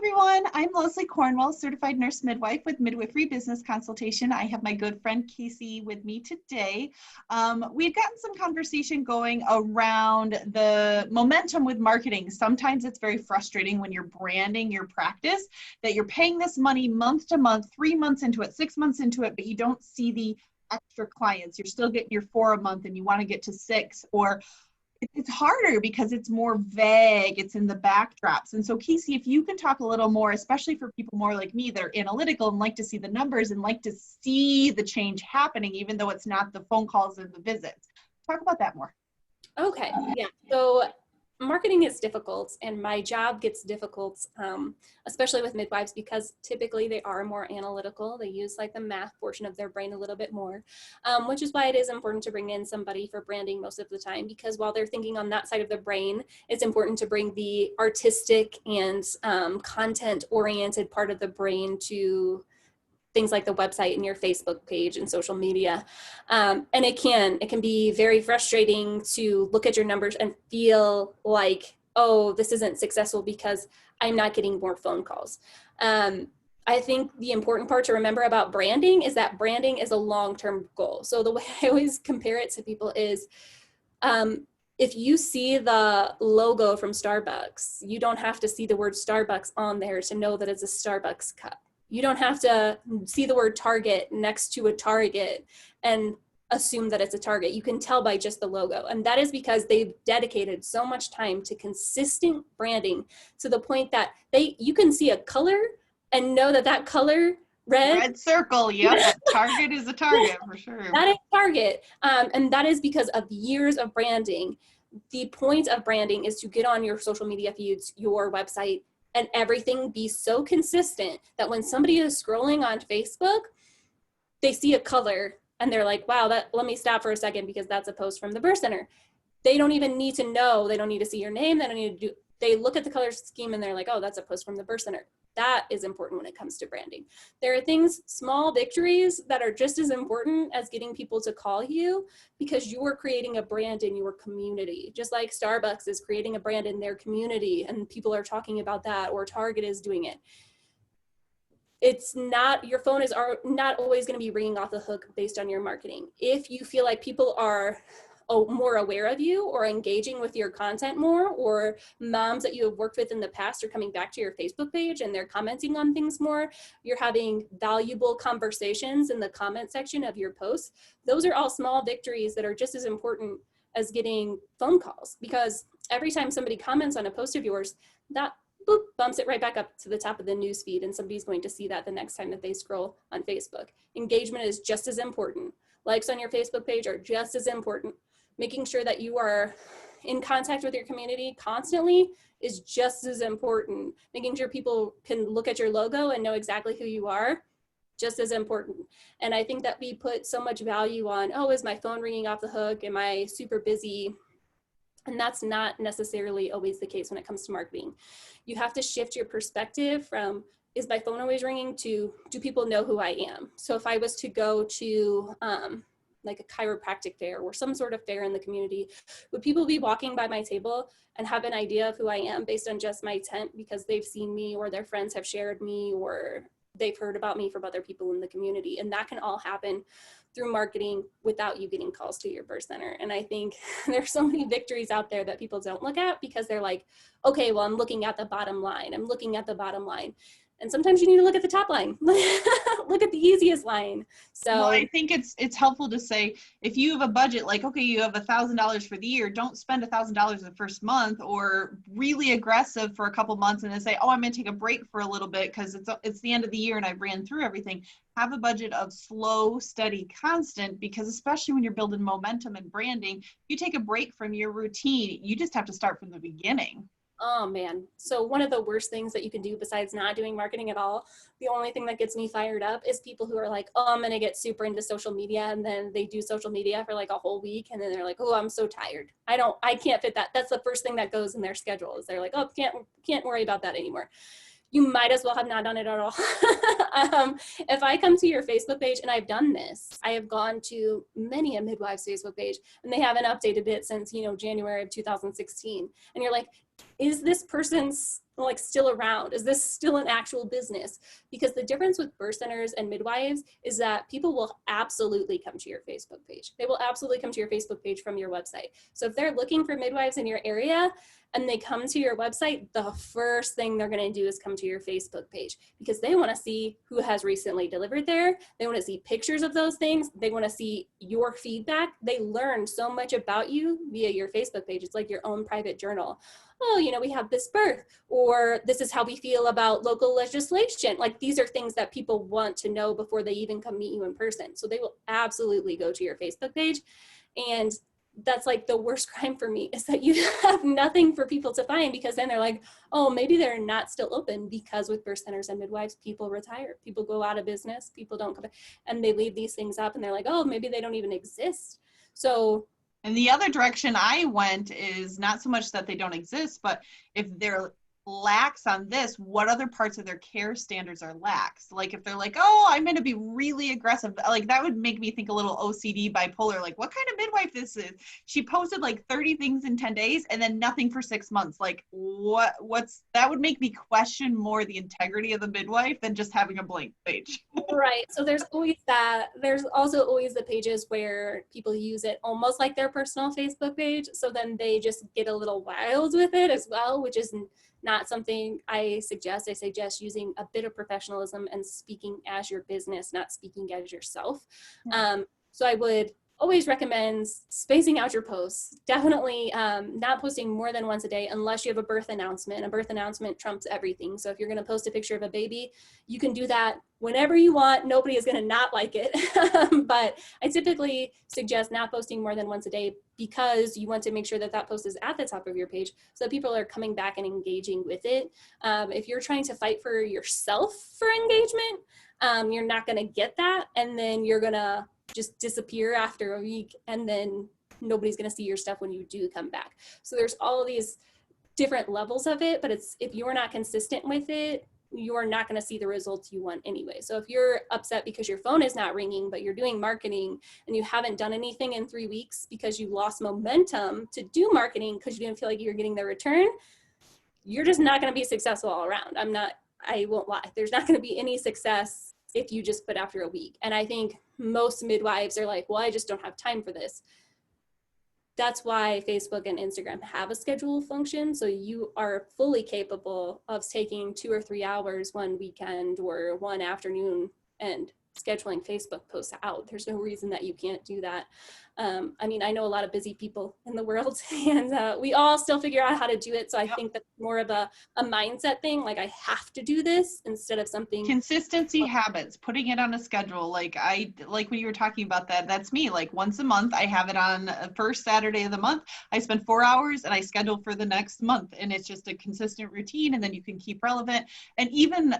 everyone. I'm Leslie Cornwell, certified nurse midwife with Midwifery Business Consultation. I have my good friend Casey with me today. We had gotten some conversation going around the momentum with marketing. Sometimes it's very frustrating when you're branding your practice that you're paying this money month to month, 3 months into it, 6 months into it, but you don't see the extra clients. You're still getting your 4 a month and you want to get to 6, or it's harder because it's more vague. It's in the backdrops. And so Casey, if you can talk a little more, especially for people more like me that are analytical and like to see the numbers and like to see the change happening, even though it's not the phone calls and the visits. Talk about that more. Okay, yeah. So marketing is difficult, and my job gets difficult, especially with midwives, because typically they are more analytical. They use like the math portion of their brain a little bit more, which is why it is important to bring in somebody for branding most of the time, because while they're thinking on that side of the brain, it's important to bring the artistic and content-oriented part of the brain to things like the website and your Facebook page and social media. And it can be very frustrating to look at your numbers and feel like, oh, this isn't successful because I'm not getting more phone calls. I think the important part to remember about branding is that branding is a long-term goal. So the way I always compare it to people is, if you see the logo from Starbucks, you don't have to see the word Starbucks on there to know that it's a Starbucks cup. You don't have to see the word Target next to a Target and assume that it's a Target. You can tell by just the logo. And that is because they've dedicated so much time to consistent branding to the point that you can see a color and know that that color, red circle, yep. Target is a Target for sure. That is Target. And that is because of years of branding. The point of branding is to get on your social media feeds, your website, and everything be so consistent that when somebody is scrolling on Facebook, they see a color and they're like, wow, let me stop for a second because that's a post from the birth center. They don't even need to know, they don't need to see your name, they look at the color scheme and they're like, oh, that's a post from the birth center. That is important when it comes to branding. There are things, small victories that are just as important as getting people to call you, because you are creating a brand in your community. Just like Starbucks is creating a brand in their community and people are talking about that, or Target is doing it. It's not, your phone is not always going to be ringing off the hook based on your marketing. If you feel like people are more aware of you or engaging with your content more, or moms that you have worked with in the past are coming back to your Facebook page and they're commenting on things more, you're having valuable conversations in the comment section of your posts, those are all small victories that are just as important as getting phone calls, because every time somebody comments on a post of yours, that boop, bumps it right back up to the top of the news feed, and somebody's going to see that the next time that they scroll on Facebook. Engagement is just as important. Likes on your Facebook page are just as important. Making sure that you are in contact with your community constantly is just as important. Making sure people can look at your logo and know exactly who you are, just as important. And I think that we put so much value on, oh, is my phone ringing off the hook? Am I super busy? And that's not necessarily always the case when it comes to marketing. You have to shift your perspective from, is my phone always ringing, to, do people know who I am? So if I was to go to, like a chiropractic fair or some sort of fair in the community, would people be walking by my table and have an idea of who I am based on just my tent because they've seen me or their friends have shared me or they've heard about me from other people in the community? And that can all happen through marketing without you getting calls to your birth center. And I think there's so many victories out there that people don't look at because they're like, okay, well, I'm looking at the bottom line. I'm looking at the bottom line. And sometimes you need to look at the top line. Look at the easiest line. So well, I think it's helpful to say, if you have a budget, like, okay, you have $1,000 for the year, don't spend $1,000 the first month, or really aggressive for a couple months and then say, oh, I'm going to take a break for a little bit because it's the end of the year and I ran through everything. Have a budget of slow, steady, constant, because especially when you're building momentum and branding, you take a break from your routine. You just have to start from the beginning. Oh man. So one of the worst things that you can do besides not doing marketing at all, the only thing that gets me fired up is people who are like, oh, I'm going to get super into social media. And then they do social media for like a whole week. And then they're like, oh, I'm so tired. I can't fit that. That's the first thing that goes in their schedule is they're like, oh, can't worry about that anymore. You might as well have not done it at all. If I come to your Facebook page, and I've done this, I have gone to many a midwife's Facebook page and they haven't updated it since, January of 2016. And you're like, is this person like still around? Is this still an actual business? Because the difference with birth centers and midwives is that people will absolutely come to your Facebook page. They will absolutely come to your Facebook page from your website. So if they're looking for midwives in your area and they come to your website, the first thing they're going to do is come to your Facebook page, because they want to see who has recently delivered there. They want to see pictures of those things. They want to see your feedback. They learn so much about you via your Facebook page. It's like your own private journal. Oh, you know, we have this birth, or this is how we feel about local legislation. Like, these are things that people want to know before they even come meet you in person. So they will absolutely go to your Facebook page. And that's like the worst crime for me, is that you have nothing for people to find, because then they're like, oh, maybe they're not still open, because with birth centers and midwives, people retire, people go out of business, people don't come, and they leave these things up, and they're like, oh, maybe they don't even exist. So, and the other direction I went is not so much that they don't exist, but if they're lax on this, what other parts of their care standards are lax? Like if they're like, oh, I'm going to be really aggressive, like that would make me think a little OCD, bipolar, like what kind of midwife this is. She posted like 30 things in 10 days and then nothing for 6 months. Like what's that would make me question more the integrity of the midwife than just having a blank page. Right. So there's always that. There's also always the pages where people use it almost like their personal Facebook page. So then they just get a little wild with it as well, which is not something I suggest. I suggest using a bit of professionalism and speaking as your business, not speaking as yourself. So I would always recommend spacing out your posts. Definitely not posting more than once a day unless you have a birth announcement. A birth announcement trumps everything. So if you're going to post a picture of a baby, you can do that whenever you want. Nobody is going to not like it. But I typically suggest not posting more than once a day, because you want to make sure that that post is at the top of your page so that people are coming back and engaging with it. If you're trying to fight for yourself for engagement, you're not going to get that. And then you're going to just disappear after a week, and then nobody's going to see your stuff when you do come back. So there's all of these different levels of it, but it's, if you're not consistent with it, you're not going to see the results you want anyway. So if you're upset because your phone is not ringing, but you're doing marketing and you haven't done anything in 3 weeks because you lost momentum to do marketing because you didn't feel like you were getting the return, you're just not going to be successful all around. I won't lie. There's not going to be any success if you just quit after a week. And I think most midwives are like, well, I just don't have time for this. That's why Facebook and Instagram have a schedule function. So you are fully capable of taking 2 or 3 hours one weekend or one afternoon and scheduling Facebook posts out. There's no reason that you can't do that. I mean, I know a lot of busy people in the world, and we all still figure out how to do it. So I think that's more of a mindset thing. Like, I have to do this, instead of something. Consistency habits, putting it on a schedule. Like when you were talking about that, that's me. Like once a month, I have it on first Saturday of the month. I spend 4 hours and I schedule for the next month. And it's just a consistent routine, and then you can keep relevant. And even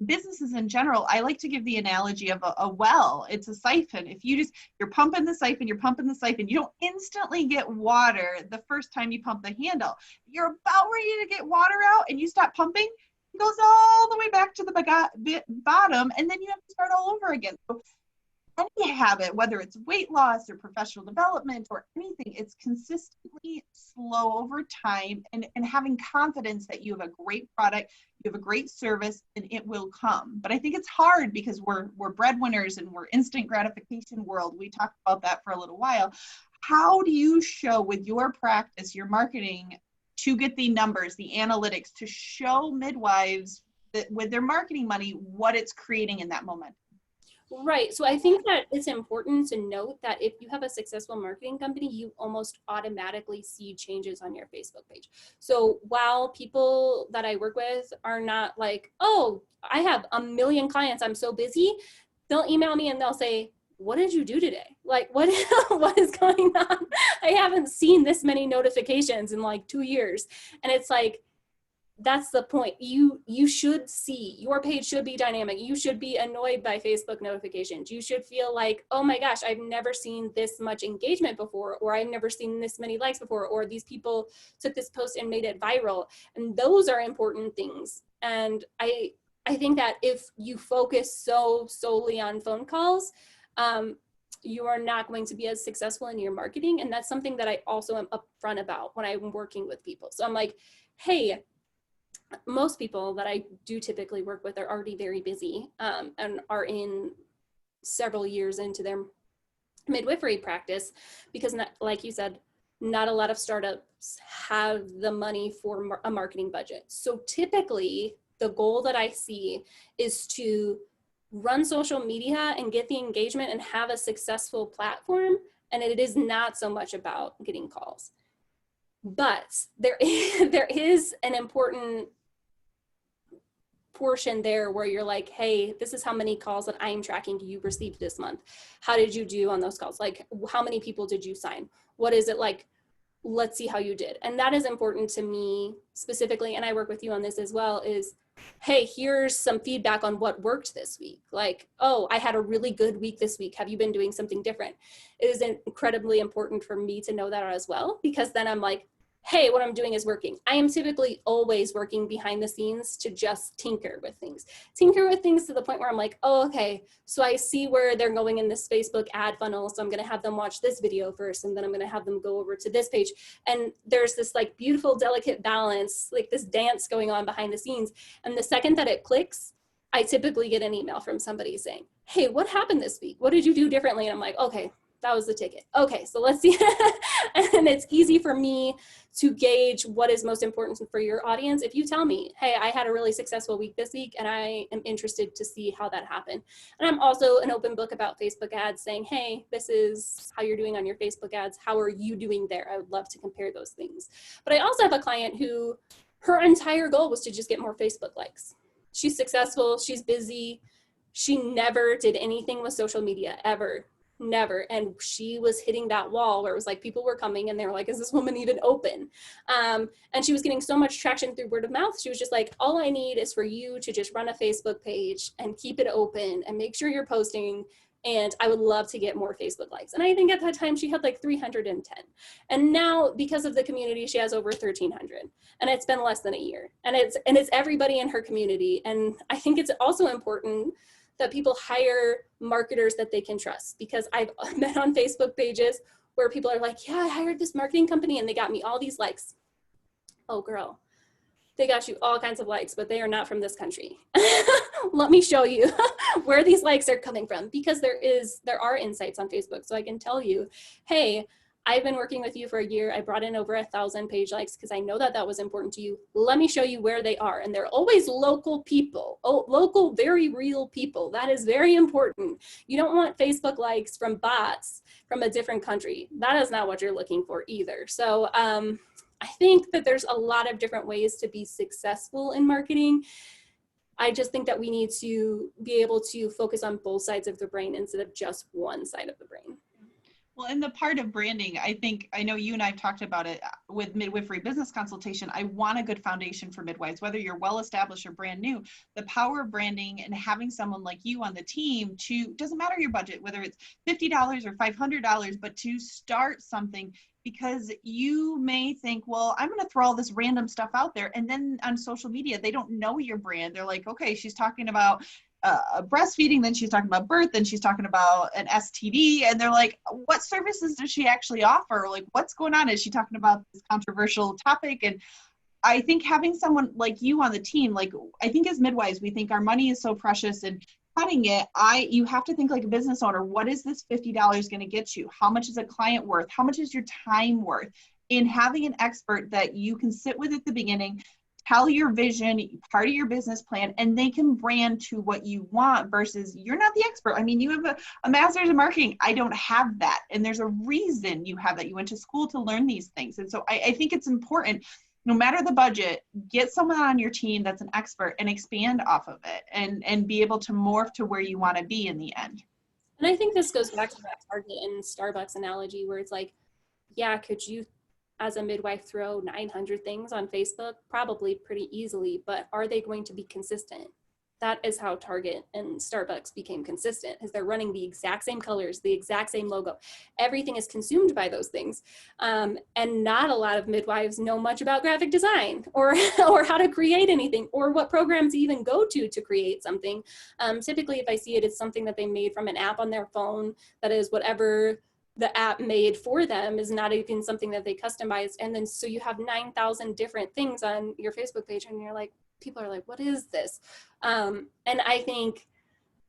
businesses in general, I like to give the analogy of a well. It's a siphon. If you're pumping the siphon, you don't instantly get water the first time you pump the handle. You're about ready to get water out and you stop pumping, it goes all the way back to the bottom, and then you have to start all over again. So any habit, whether it's weight loss or professional development or anything, it's consistently slow over time, and having confidence that you have a great product, you have a great service, and it will come. But I think it's hard because we're breadwinners and we're instant gratification world. We talked about that for a little while. How do you show with your practice, your marketing, to get the numbers, the analytics, to show midwives that with their marketing money, what it's creating in that moment? Right. So I think that it's important to note that if you have a successful marketing company, you almost automatically see changes on your Facebook page. So while people that I work with are not like, oh, I have 1 million clients, I'm so busy, they'll email me and they'll say, what did you do today? Like, what is going on? I haven't seen this many notifications in like 2 years. And it's like, that's the point. You should see, your page should be dynamic. You should be annoyed by Facebook notifications. You should feel like, oh my gosh, I've never seen this much engagement before, or I've never seen this many likes before, or these people took this post and made it viral. And those are important things. And I think that if you focus so solely on phone calls, you are not going to be as successful in your marketing. And that's something that I also am upfront about when I'm working with people. So I'm like, hey, most people that I do typically work with are already very busy, and are in several years into their midwifery practice, because not, like you said, not a lot of startups have the money for a marketing budget. So typically the goal that I see is to run social media and get the engagement and have a successful platform. And it is not so much about getting calls. But there is an important portion there where you're like, hey, this is how many calls that I'm tracking you received this month. How did you do on those calls? Like, how many people did you sign? What is it like? Let's see how you did. And that is important to me specifically, and I work with you on this as well, is, hey, here's some feedback on what worked this week. Like, oh, I had a really good week this week. Have you been doing something different? It is incredibly important for me to know that as well, because then I'm like, hey, what I'm doing is working. I am typically always working behind the scenes to just tinker with things to the point where I'm like, oh, okay, so I see where they're going in this Facebook ad funnel. So I'm going to have them watch this video first, and then I'm going to have them go over to this page. And there's this like beautiful, delicate balance, like this dance going on behind the scenes. And the second that it clicks, I typically get an email from somebody saying, hey, what happened this week? What did you do differently? And I'm like, okay, that was the ticket. Okay, so let's see. And it's easy for me to gauge what is most important for your audience. If you tell me, hey, I had a really successful week this week, and I am interested to see how that happened. And I'm also an open book about Facebook ads, saying, hey, this is how you're doing on your Facebook ads. How are you doing there? I would love to compare those things. But I also have a client who, her entire goal was to just get more Facebook likes. She's successful, she's busy. She never did anything with social media, ever. Never. And she was hitting that wall where it was like people were coming and they were like, is this woman even open? And she was getting so much traction through word of mouth. She was just like, all I need is for you to just run a Facebook page and keep it open and make sure you're posting. And I would love to get more Facebook likes. And I think at that time she had like 310. And now because of the community, she has over 1,300. And it's been less than a year. And it's everybody in her community. And I think it's also important that people hire marketers that they can trust, because I've met on Facebook pages where people are like, yeah, I hired this marketing company and they got me all these likes. Oh girl, they got you all kinds of likes, but they are not from this country. Let me show you where these likes are coming from, because there are insights on Facebook. So I can tell you, hey, I've been working with you for a year. I brought in over 1,000 page likes because I know that that was important to you. Let me show you where they are. And they're always local people, local, very real people. That is very important. You don't want Facebook likes from bots from a different country. That is not what you're looking for either. So I think that there's a lot of different ways to be successful in marketing. I just think that we need to be able to focus on both sides of the brain instead of just one side of the brain. Well, in the part of branding, I know you and I've talked about it with Midwifery Business Consultation. I want a good foundation for midwives, whether you're well established or brand new. The power of branding and having someone like you on the team doesn't matter your budget, whether it's $50 or $500, but to start something, because you may think, well, I'm going to throw all this random stuff out there. And then on social media, they don't know your brand. They're like, okay, she's talking about breastfeeding, then she's talking about birth, then she's talking about an STD, and they're like, what services does she actually offer? Like, what's going on? Is she talking about this controversial topic? And I think having someone like you on the team, like, I think as midwives, we think our money is so precious, and cutting it, you have to think like a business owner. What is this $50 going to get you? How much is a client worth? How much is your time worth? In having an expert that you can sit with at the beginning, tell your vision, part of your business plan, and they can brand to what you want, versus you're not the expert. I mean, you have a master's in marketing. I don't have that. And there's a reason you have that. You went to school to learn these things. And so I think it's important, no matter the budget, get someone on your team that's an expert and expand off of it, and be able to morph to where you want to be in the end. And I think this goes back to that Target and Starbucks analogy where it's like, yeah, could you as a midwife throw 900 things on Facebook? Probably pretty easily, but are they going to be consistent? That is how Target and Starbucks became consistent, is they're running the exact same colors, the exact same logo. Everything is consumed by those things. And not a lot of midwives know much about graphic design or how to create anything, or what programs to even go to create something. Typically, if I see it, it's something that they made from an app on their phone that is whatever the app made for them is not even something that they customized. And then so you have 9,000 different things on your Facebook page, and you're like, people are like, what is this? And I think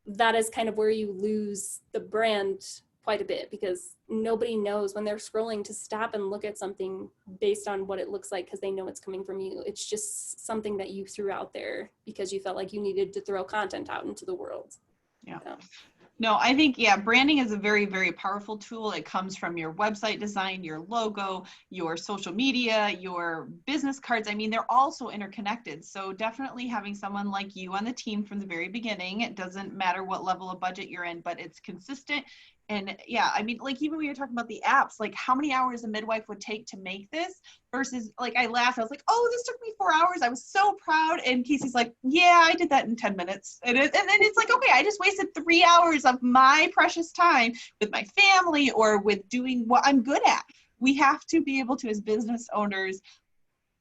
that is kind of where you lose the brand quite a bit, because nobody knows when they're scrolling to stop and look at something based on what it looks like, because they know it's coming from you. It's just something that you threw out there because you felt like you needed to throw content out into the world. Yeah. So. No, I think, yeah, branding is a very, very powerful tool. It comes from your website design, your logo, your social media, your business cards. I mean, they're all so interconnected. So definitely having someone like you on the team from the very beginning, it doesn't matter what level of budget you're in, but it's consistent. And yeah, I mean, like even when you're talking about the apps, like how many hours a midwife would take to make this versus like, I laughed, I was like, oh, this took me 4 hours. I was so proud. And Casey's like, yeah, I did that in 10 minutes. And then it's like, okay, I just wasted 3 hours of my precious time with my family or with doing what I'm good at. We have to be able to, as business owners,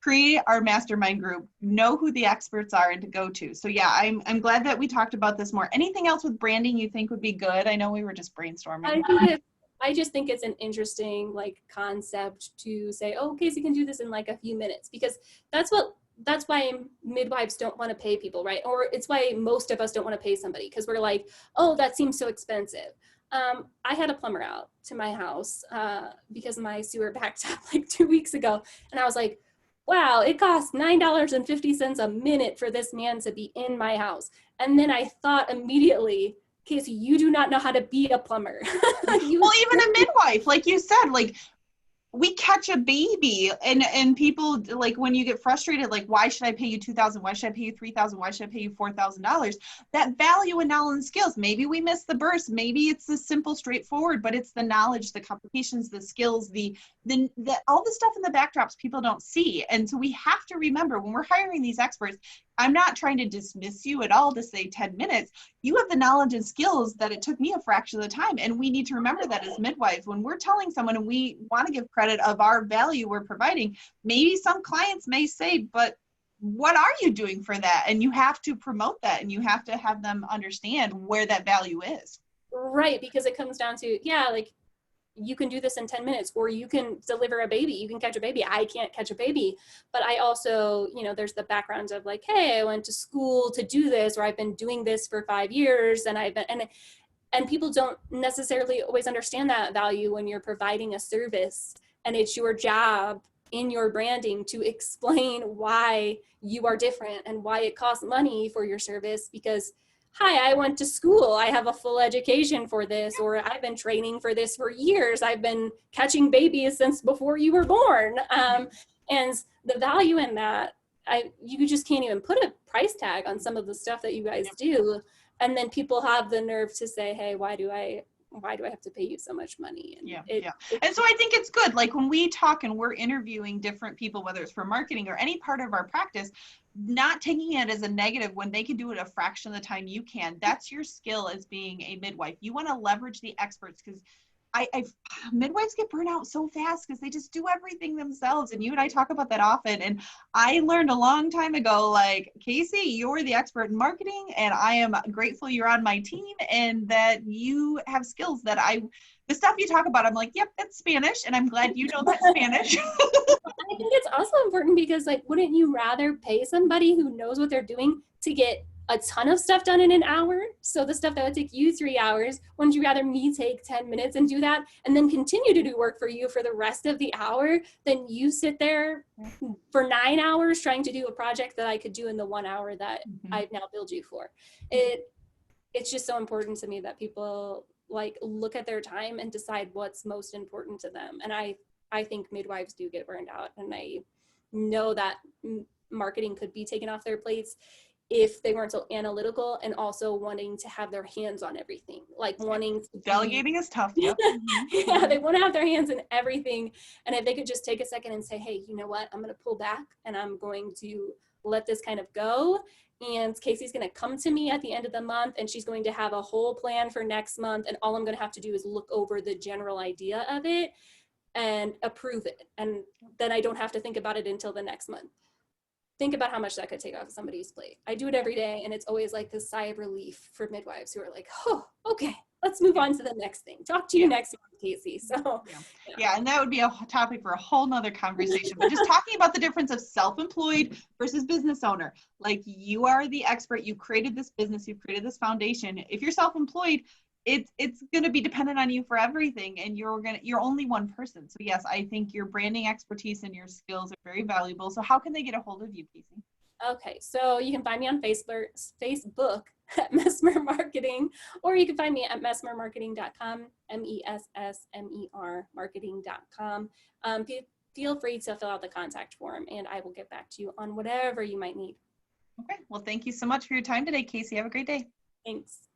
create our mastermind group, know who the experts are and to go to. So yeah, I'm glad that we talked about this more. Anything else with branding you think would be good? I know we were just brainstorming. I just think it's an interesting like concept to say, oh, Casey can do this in like a few minutes, because that's why midwives don't want to pay people, right? Or it's why most of us don't want to pay somebody, because we're like, oh, that seems so expensive. I had a plumber out to my house because my sewer backed up like 2 weeks ago. And I was like, wow, it costs $9.50 a minute for this man to be in my house. And then I thought immediately, Casey, you do not know how to be a plumber. Well, even a midwife, like you said, like we catch a baby and people like when you get frustrated, like, why should I pay you $2,000? Why should I pay you $3,000? Why should I pay you $4,000? That value and knowledge and skills, maybe we miss the burst. Maybe it's the simple, straightforward, but it's the knowledge, the complications, the skills, the all the stuff in the backdrops people don't see. And so we have to remember when we're hiring these experts, I'm not trying to dismiss you at all to say 10 minutes. You have the knowledge and skills that it took me a fraction of the time. And we need to remember that as midwives, when we're telling someone and we want to give credit of our value we're providing, maybe some clients may say, but what are you doing for that? And you have to promote that and you have to have them understand where that value is. Right, because it comes down to, yeah, like you can do this in 10 minutes, or you can deliver a baby, you can catch a baby. I can't catch a baby, but I also, you know, there's the background of like, hey, I went to school to do this, or I've been doing this for 5 years, and I've been, and people don't necessarily always understand that value when you're providing a service, and it's your job in your branding to explain why you are different and why it costs money for your service, because hi, I went to school, I have a full education for this, or I've been training for this for years, I've been catching babies since before you were born. And the value in that, you just can't even put a price tag on some of the stuff that you guys do. And then people have the nerve to say, hey, why do I have to pay you so much money? And and so I think it's good, like when we talk and we're interviewing different people, whether it's for marketing or any part of our practice, not taking it as a negative when they can do it a fraction of the time you can. That's your skill as being a midwife. You want to leverage the experts, because midwives get burnt out so fast because they just do everything themselves. And you and I talk about that often. And I learned a long time ago, like, Casey, you're the expert in marketing, and I am grateful you're on my team and that you have skills that the stuff you talk about, I'm like, yep, that's Spanish. And I'm glad you know that Spanish. I think it's also important because, like, wouldn't you rather pay somebody who knows what they're doing to get a ton of stuff done in an hour? So the stuff that would take you 3 hours, wouldn't you rather me take 10 minutes and do that and then continue to do work for you for the rest of the hour than you sit there for 9 hours trying to do a project that I could do in the 1 hour that I've now billed you for? It's just so important to me that people like look at their time and decide what's most important to them. And I think midwives do get burned out, and I know that marketing could be taken off their plates if they weren't so analytical and also wanting to have their hands on everything, like wanting to delegating is tough. Yep. Yeah, they want to have their hands in everything. And if they could just take a second and say, hey, you know what, I'm going to pull back and I'm going to let this kind of go. And Casey's going to come to me at the end of the month and she's going to have a whole plan for next month. And all I'm going to have to do is look over the general idea of it and approve it. And then I don't have to think about it until the next month. think about how much that could take off somebody's plate. I do it every day, and it's always like this sigh of relief for midwives who are like, oh, okay, let's move on to the next thing. Talk to you next week, Casey. So yeah, and that would be a topic for a whole nother conversation, but just talking about the difference of self-employed versus business owner. Like, you are the expert, you created this business, you've created this foundation. If you're self-employed, it's going to be dependent on you for everything, and you're only one person. So yes, I think your branding expertise and your skills are very valuable. So how can they get a hold of you, Casey? Okay, so you can find me on Facebook at Messmer Marketing, or you can find me at messmermarketing.com, MESSMER marketing.com. Feel free to fill out the contact form, and I will get back to you on whatever you might need. Okay, well, thank you so much for your time today, Casey. Have a great day. Thanks.